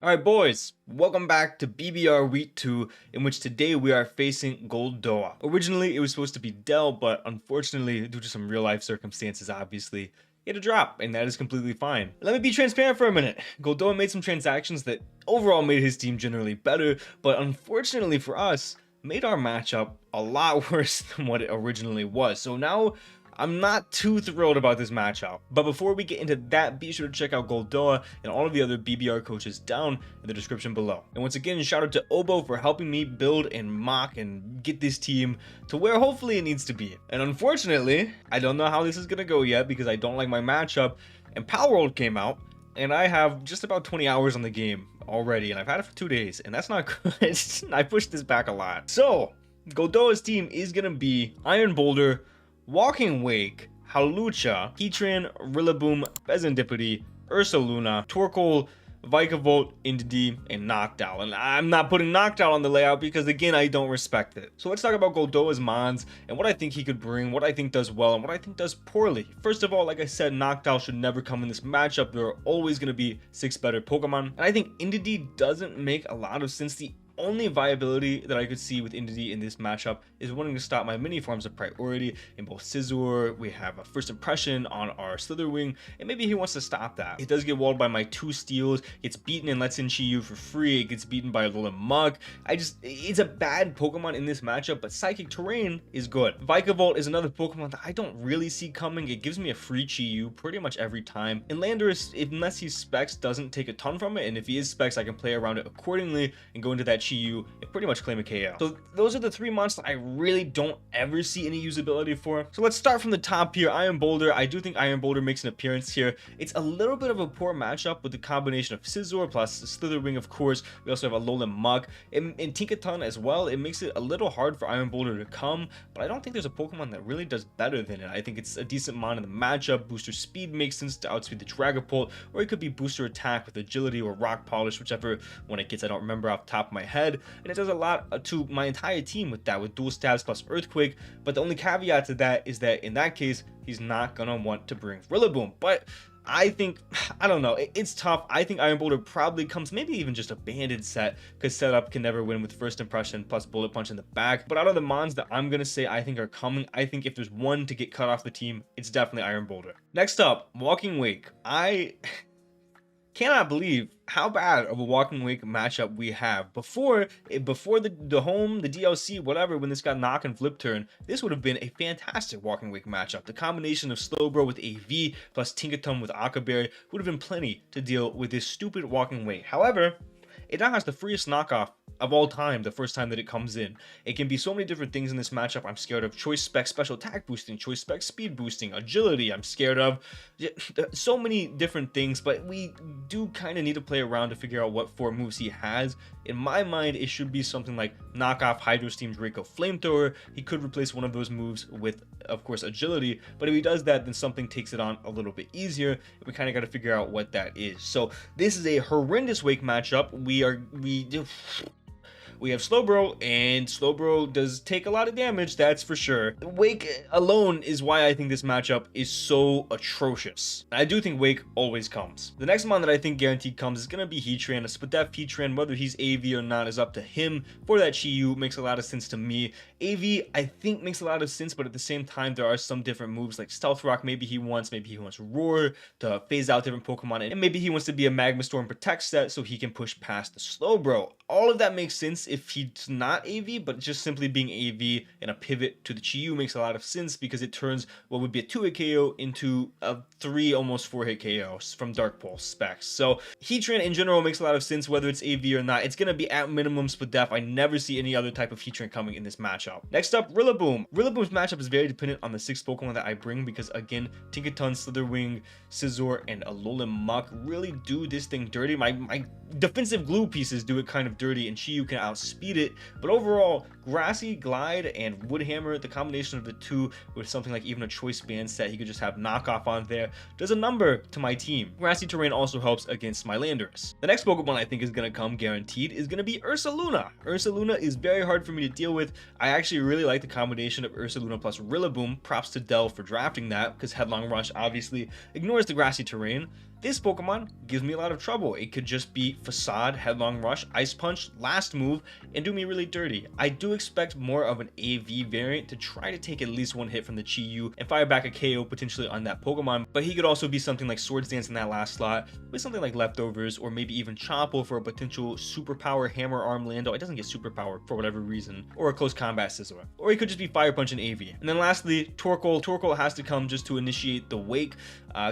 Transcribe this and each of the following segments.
Alright boys, welcome back to BBR Week 2, in which today we are facing Goldoa. Originally it was supposed to be Dell, but unfortunately due to some real life circumstances obviously, he had a drop, and that is completely fine. Let me be transparent for a minute. Goldoa made some transactions that overall made his team generally better, but unfortunately for us, made our matchup a lot worse than what it originally was. So now I'm not too thrilled about this matchup, but before we get into that, be sure to check out Goldoa and all of the other BBR coaches down in the description below. And once again, shout out to Obo for helping me build and mock and get this team to where hopefully it needs to be. And unfortunately, I don't know how this is gonna go yet because I don't like my matchup, and Palworld came out, and I have just about 20 hours on the game already, and I've had it for 2 days, and that's not good. I pushed this back a lot. So, Goldoa's team is gonna be Iron Boulder, Walking Wake, Hawlucha, Heatran, Rillaboom, Pheasantipity, Ursaluna, Torkoal, Vikavolt, Indeedee, and Noctowl. And I'm not putting Noctowl on the layout because again, I don't respect it. So let's talk about Goldoa's mons and what I think he could bring, what I think does well, and what I think does poorly. First of all, like I said, Noctowl should never come in this matchup. There are always going to be 6 better Pokemon. And I think Indeedee doesn't make a lot of sense. The only viability that I could see with Indeedee in this matchup is wanting to stop my mini farms of priority in both Scizor. We have a first impression on our Slitherwing, and maybe he wants to stop that. It does get walled by my 2 steals, gets beaten and lets in Chi-Yu for free, it gets beaten by a Alolan Muk. It's a bad Pokemon in this matchup, but Psychic Terrain is good. Vikavolt is another Pokemon that I don't really see coming. It gives me a free Chi-Yu pretty much every time. And Landorus, unless he's Specs, doesn't take a ton from it, and if he is Specs, I can play around it accordingly and go into that Chi-Yu and pretty much claim a KO. So those are the 3 monsters I really don't ever see any usability for. So let's start from the top here. Iron Boulder. I do think Iron Boulder makes an appearance here. It's a little bit of a poor matchup with the combination of Scizor plus Slitherwing, of course. We also have a Alolan Muk and Tinkaton as well. It makes it a little hard for Iron Boulder to come, but I don't think there's a Pokemon that really does better than it. I think it's a decent mon in the matchup. Booster Speed makes sense to outspeed the Dragapult, or it could be Booster Attack with Agility or Rock Polish, whichever one it gets. I don't remember off the top of my head. And it does a lot to my entire team with that, with dual stabs plus Earthquake. But the only caveat to that is that in that case, he's not gonna want to bring Rillaboom. But I think, I don't know, it's tough. I think Iron Boulder probably comes, maybe even just a banded set, because setup can never win with first impression plus bullet punch in the back. But out of the mons that I'm gonna say I think are coming, I think if there's one to get cut off the team, it's definitely Iron Boulder. Next up, Walking Wake. I cannot believe how bad of a Walking Wake matchup we have. Before the home, the DLC, whatever, when this got knock and flip turn, this would have been a fantastic Walking Wake matchup. The combination of Slowbro with AV plus Tinkaton with Akaberry would have been plenty to deal with this stupid Walking Wake. However, it now has the freest knockoff of all time the first time that it comes in. It can be so many different things in this matchup. I'm scared of Choice Spec special attack boosting, Choice Spec speed boosting, agility. I'm scared of so many different things, but we do kind of need to play around to figure out what 4 moves he has. In my mind, it should be something like knockoff Hydro Steam Draco Flamethrower. He could replace one of those moves with, of course, agility, but if he does that, then something takes it on a little bit easier. We kind of got to figure out what that is. So this is a horrendous Wake matchup. We have Slowbro, and Slowbro does take a lot of damage, that's for sure. Wake alone is why I think this matchup is so atrocious. I do think Wake always comes. The next mon that I think guaranteed comes is going to be Heatran. A Spadef Heatran, whether he's AV or not, is up to him. For that Chi-Yu, makes a lot of sense to me. AV, I think, makes a lot of sense, but at the same time, there are some different moves like Stealth Rock. Maybe he wants Roar to phase out different Pokemon, and maybe he wants to be a Magma Storm Protect set so he can push past the Slowbro. All of that makes sense if he's not AV, but just simply being AV and a pivot to the Chi-Yu makes a lot of sense because it turns what would be a 2-hit KO into a 3, almost 4-hit KO from Dark Pulse specs. So Heatran in general makes a lot of sense whether it's AV or not. It's going to be at minimum Spadef. I never see any other type of Heatran coming in this matchup. Next up, Rillaboom. Rillaboom's matchup is very dependent on the 6 Pokemon that I bring because, again, Tinkaton, Slitherwing, Scizor, and Alolan Muk really do this thing dirty. My defensive glue pieces do it kind of dirty, and Chi-Yu can outspeed it. But overall, Grassy, Glide, and Woodhammer, the combination of the 2 with something like even a Choice Band set, he could just have knockoff on there, does a number to my team. Grassy Terrain also helps against my Landorus. The next Pokemon I think is going to come guaranteed is going to be Ursaluna. Ursaluna is very hard for me to deal with. I actually really like the combination of Ursaluna plus Rillaboom. Props to Dell for drafting that, because Headlong Rush obviously ignores the Grassy Terrain. This Pokemon gives me a lot of trouble. It could just be Facade, Headlong Rush, Ice Punch, Last Move, and do me really dirty. I do expect more of an AV variant to try to take at least one hit from the Chi-Yu and fire back a KO potentially on that Pokemon, but he could also be something like Swords Dance in that last slot with something like Leftovers, or maybe even Chompo for a potential Superpower Hammer Arm Lando. It doesn't get Superpower for whatever reason, or a Close Combat Scizor. Or he could just be Fire Punch and AV. And then lastly, Torkoal. Torkoal has to come just to initiate the Wake,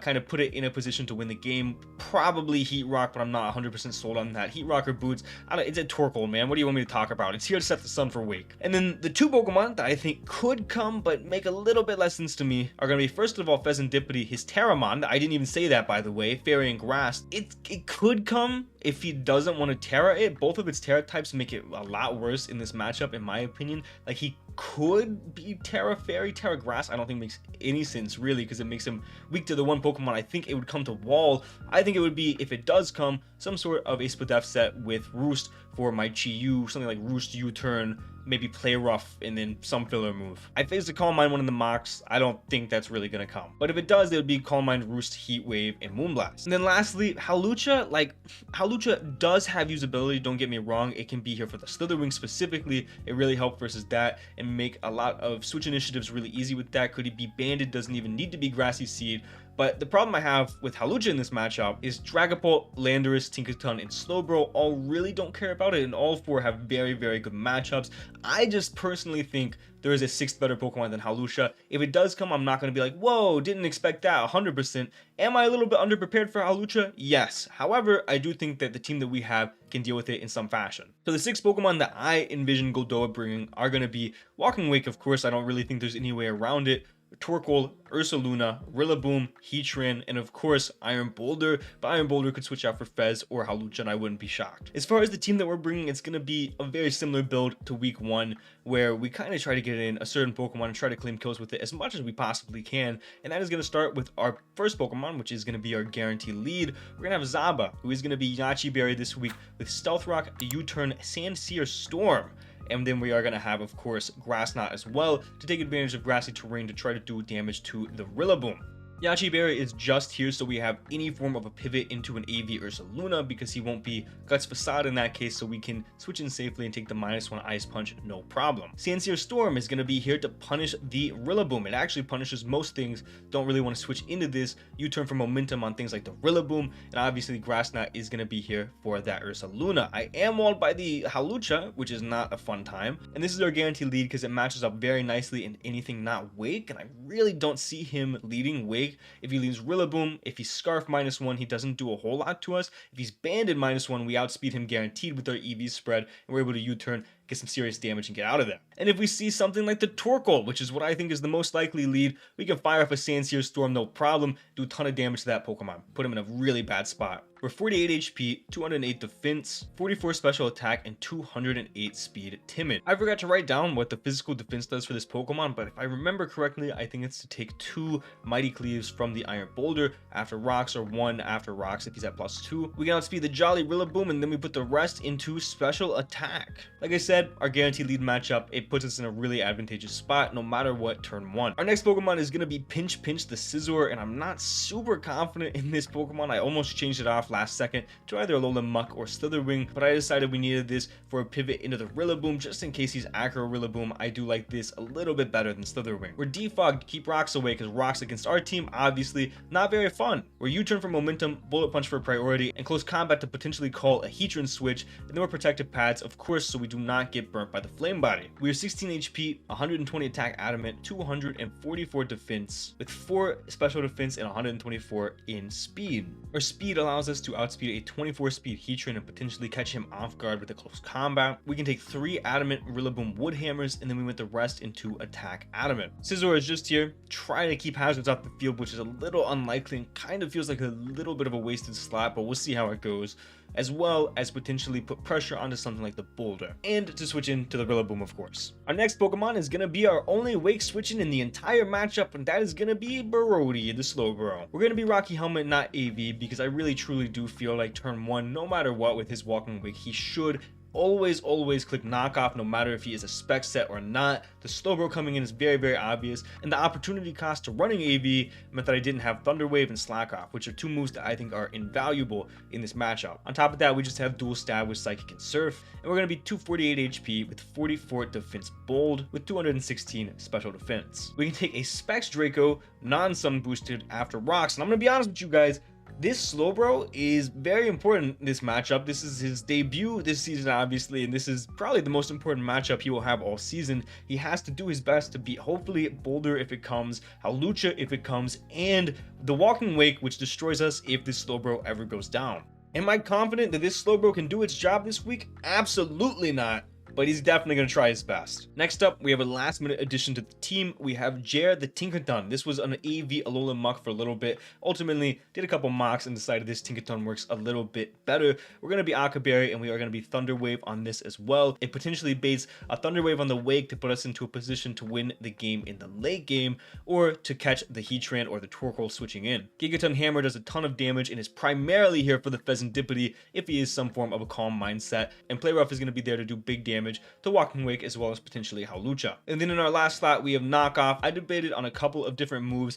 kind of put it in a position to win the game. Probably Heat Rock, but I'm not 100% sold on that. Heat Rock or Boots, it's a Torkoal, man. What do you want me to talk about? It's here to set the sun for Wake. And then the two Pokemon that I think could come but make a little bit less sense to me are going to be, first of all, Pheasantipity, his Terramon. I didn't even say that, by the way. Fairy and Grass. It could come if he doesn't want to Terra it. Both of its Terra types make it a lot worse in this matchup, in my opinion. Like, he could be Terra Fairy, Terra Grass. I don't think makes any sense, really, because it makes him weak to the one Pokemon. I think it would come to Wall. I think it would be, if it does come, some sort of a Spadef set with Roost for my Chi-Yu, something like Roost U-turn, maybe Play Rough, and then some filler move. I faced a Calm Mind one in the mocks. I don't think that's really gonna come. But if it does, it would be Calm Mind, Roost, Heat Wave, and Moonblast. And then lastly, Hawlucha. Like, Hawlucha does have usability, don't get me wrong. It can be here for the Slitherwing specifically. It really helped versus that and make a lot of switch initiatives really easy with that. Could he be Banded? Doesn't even need to be Grassy Seed. But the problem I have with Hawlucha in this matchup is Dragapult, Landorus, Tinkaton, and Slowbro all really don't care about it, and all four have very, very good matchups. I just personally think there is a sixth better Pokemon than Hawlucha. If it does come, I'm not going to be like, whoa, didn't expect that 100%. Am I a little bit underprepared for Hawlucha? Yes. However, I do think that the team that we have can deal with it in some fashion. So the six Pokemon that I envision Goldoa bringing are going to be Walking Wake, of course. I don't really think there's any way around it. Torkoal, Ursaluna, Rillaboom, Heatran, and of course Iron Boulder, but Iron Boulder could switch out for Fez or Hawlucha and I wouldn't be shocked. As far as the team that we're bringing, it's going to be a very similar build to week 1, where we kind of try to get in a certain Pokemon and try to claim kills with it as much as we possibly can, and that is going to start with our first Pokemon, which is going to be our guaranteed lead. We're going to have Zaba, who is going to be Yachi Berry this week with Stealth Rock, U-Turn, Sandsear Storm. And then we are going to have, of course, Grass Knot as well to take advantage of grassy terrain to try to do damage to the Rillaboom. Yachi Berry is just here so we have any form of a pivot into an AV Ursaluna, because he won't be Guts Facade in that case, so we can switch in safely and take the -1 Ice Punch, no problem. Sandsear Storm is going to be here to punish the Rillaboom. It actually punishes most things. Don't really want to switch into this. U-turn for momentum on things like the Rillaboom, and obviously Grass Knot is going to be here for that Ursaluna. I am walled by the Hawlucha, which is not a fun time, and this is our guaranteed lead because it matches up very nicely in anything not Wake, and I really don't see him leading Wake. If he leaves Rillaboom, if he's Scarf -1, he doesn't do a whole lot to us. If he's Banded -1, we outspeed him guaranteed with our EV spread, and we're able to U-turn, get some serious damage, and get out of there. And if we see something like the Torkoal, which is what I think is the most likely lead, we can fire off a Sandsear Storm, no problem, do a ton of damage to that Pokemon, put him in a really bad spot. We're 48 HP, 208 defense, 44 special attack, and 208 speed timid. I forgot to write down what the physical defense does for this Pokemon, but if I remember correctly, I think it's to take 2 Mighty Cleaves from the Iron Boulder after rocks, or 1 after rocks if he's at +2. We can outspeed the Jolly Rillaboom, and then we put the rest into special attack. Like I said, our guaranteed lead matchup, it puts us in a really advantageous spot no matter what turn 1. Our next Pokemon is going to be Pinch the Scizor, and I'm not super confident in this Pokemon. I almost changed it off last second to either Alolan Muck or Slitherwing, but I decided we needed this for a pivot into the Rillaboom just in case he's Acro Rillaboom. I do like this a little bit better than Slitherwing. We're Defogged to keep rocks away because rocks against our team, obviously not very fun. We're U-turn for momentum, Bullet Punch for priority, and Close Combat to potentially call a Heatran switch, and then we're Protective Pads, of course, so we do not get burnt by the Flame Body. We are 16 HP, 120 attack adamant, 244 defense, with 4 special defense and 124 in speed. Our speed allows us to outspeed a 24 speed Heatran and potentially catch him off guard with a Close Combat. We can take 3 adamant Rillaboom Wood Hammers, and then we went the rest into attack adamant. Scizor is just here, trying to keep hazards off the field, which is a little unlikely and kind of feels like a little bit of a wasted slot, but we'll see how it goes, as well as potentially put pressure onto something like the Boulder, and to switch into the Rillaboom, of course. Our next Pokemon is going to be our only Wake switching in the entire matchup, and that is going to be Brody, the Slowbro. We're going to be Rocky Helmet, not AV, because I really truly do feel like turn 1, no matter what, with his Walking Wake, he should always click knockoff no matter if he is a spec set or not. The Slowbro coming in is very obvious, and the opportunity cost to running AV meant that I didn't have Thunder Wave and Slack Off, which are two moves that I think are invaluable in this matchup. On top of that, we just have dual stab with Psychic and Surf, and we're going to be 248 HP with 44 defense bold with 216 special defense. We can take a Specs Draco non-sun boosted after rocks, and I'm going to be honest with you guys, this Slowbro is very important in this matchup. This is his debut this season, obviously, and this is probably the most important matchup he will have all season. He has to do his best to beat, hopefully, Boulder if it comes, Hawlucha if it comes, and the Walking Wake, which destroys us if this Slowbro ever goes down. Am I confident that this Slowbro can do its job this week? Absolutely not. But he's definitely going to try his best. Next up, we have a last minute addition to the team. We have Jer the Tinkaton. This was an AV Alolan muck for a little bit. Ultimately, did a couple mocks and decided this Tinkaton works a little bit better. We're going to be Akaberry, and we are going to be Thunder Wave on this as well. It potentially baits a Thunder Wave on the Wake to put us into a position to win the game in the late game, or to catch the Heatran or the Torkoal switching in. Gigaton Hammer does a ton of damage and is primarily here for the Pheasantipity if he is some form of a calm mindset, and Play Rough is going to be there to do big damage to Walking Wake as well as potentially Hawlucha. And then in our last slot, we have Knockoff. I debated on a couple of different moves,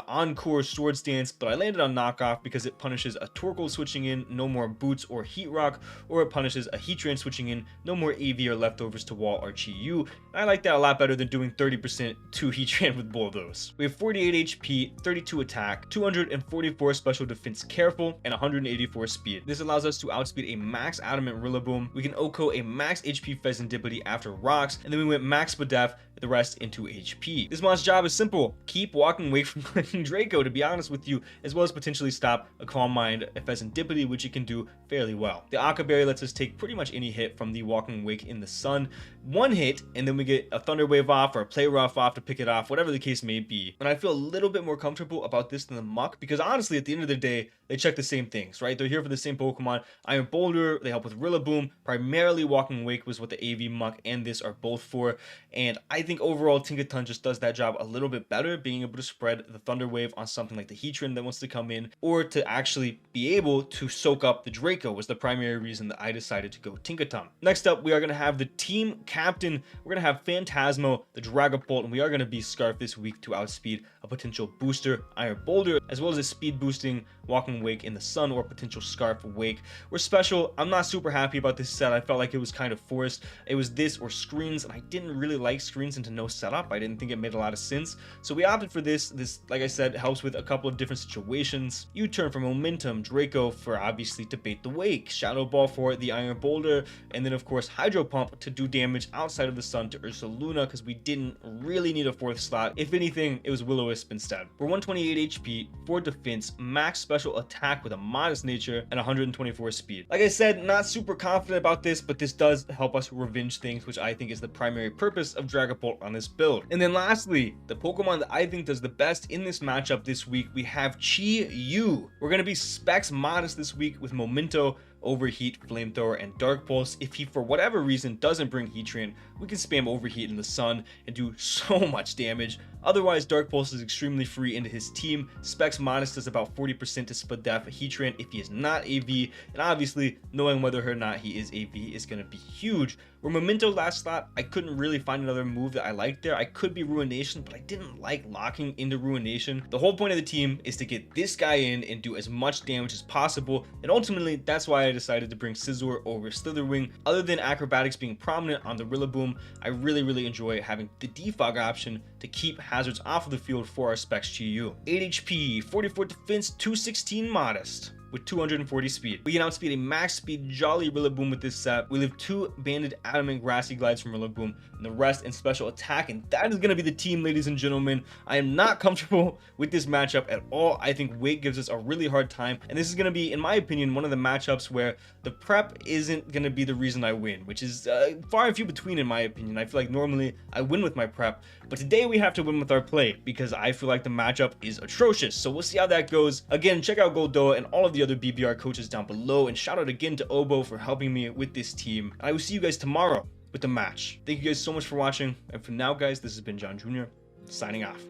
Encore, Sword Stance, but I landed on Knockoff because it punishes a Torkoal switching in, no more Boots or Heat Rock, or it punishes a Heatran switching in, no more AV or leftovers to wall or Chi-Yu. I like that a lot better than doing 30% to Heatran with both of those. We have 48 HP, 32 attack, 244 special defense careful, and 184 speed. This allows us to outspeed a max Adamant Rillaboom. We can OHKO a max HP Pheasantipity after rocks, and then we went max Spadef, the rest into HP. This mon's job is simple: keep Walking Wake from clicking Draco, to be honest with you, as well as potentially stop a Calm Mind, a Pheasantipity, which it can do fairly well. The Akaberry lets us take pretty much any hit from the Walking Wake in the sun. One hit, and then we get a Thunder Wave off or a Play Rough off to pick it off, whatever the case may be. And I feel a little bit more comfortable about this than the Muck, because honestly, at the end of the day, they check the same things, right? They're here for the same Pokemon. Iron Boulder, they help with Rillaboom. Primarily, Walking Wake was what the AV Muck and this are both for. And I think overall, Tinkaton just does that job a little bit better, being able to spread the Thunder Wave on something like the Heatran that wants to come in, or to actually be able to soak up the Draco was the primary reason that I decided to go Tinkaton. Next up, we are going to have the team captain. We're going to have Phantasmo, the Dragapult, and we are going to be Scarf this week to outspeed a potential booster, Iron Boulder, as well as a speed boosting Walking Wake in the sun or potential Scarf Wake. We're special. I'm not super happy about this set. I felt like it was kind of forced. It was this or screens, and I didn't really like screens into no setup. I didn't think it made a lot of sense. So we opted for this. This, like I said, helps with a couple of different situations. U-turn for momentum, Draco for obviously to bait the Wake, Shadow Ball for the Iron Boulder, and then of course Hydro Pump to do damage outside of the sun to Ursaluna, because we didn't really need a fourth slot. If anything, it was Will-O-Wisp instead. We're 128 HP, 4 defense, max special attack with a modest nature, and 124 speed. Like I said, not super confident about this, but this does help us revenge things, which I think is the primary purpose of Dragapult on this build. And then lastly, the Pokemon that I think does the best in this matchup this week, we have Chi-Yu. We're going to be specs modest this week with Memento, Overheat, Flamethrower, and Dark Pulse. If he for whatever reason doesn't bring Heatran, we can spam Overheat in the sun and do so much damage. Otherwise, Dark Pulse is extremely free into his team. Specs modest does about 40% to Spadef Heatran if he is not AV, and obviously knowing whether or not he is AV is going to be huge. Where Memento last slot, I couldn't really find another move that I liked there. I could be Ruination, but I didn't like locking into Ruination. The whole point of the team is to get this guy in and do as much damage as possible, and ultimately that's why I decided to bring Scizor over Slitherwing. Other than acrobatics being prominent on the Rillaboom, I really enjoy having the defog option to keep hazards off of the field for our specs Chi-Yu. 8 HP, 44 defense, 216 modest. With 240 speed. We can outspeed a max speed Jolly Rillaboom with this set. We leave 2 banded Adamant Grassy Glides from Rillaboom, and the rest in special attack, and that is going to be the team, ladies and gentlemen. I am not comfortable with this matchup at all. I think Wake gives us a really hard time, and this is going to be, in my opinion, one of the matchups where the prep isn't going to be the reason I win, which is far and few between in my opinion. I feel like normally I win with my prep, but today we have to win with our play because I feel like the matchup is atrocious. So we'll see how that goes. Again, check out Goldoa and all of the other BBR coaches down below, and shout out again to Obo for helping me with this team. I will see you guys tomorrow with the match. Thank you guys so much for watching, and for now guys, this has been John Jr. signing off.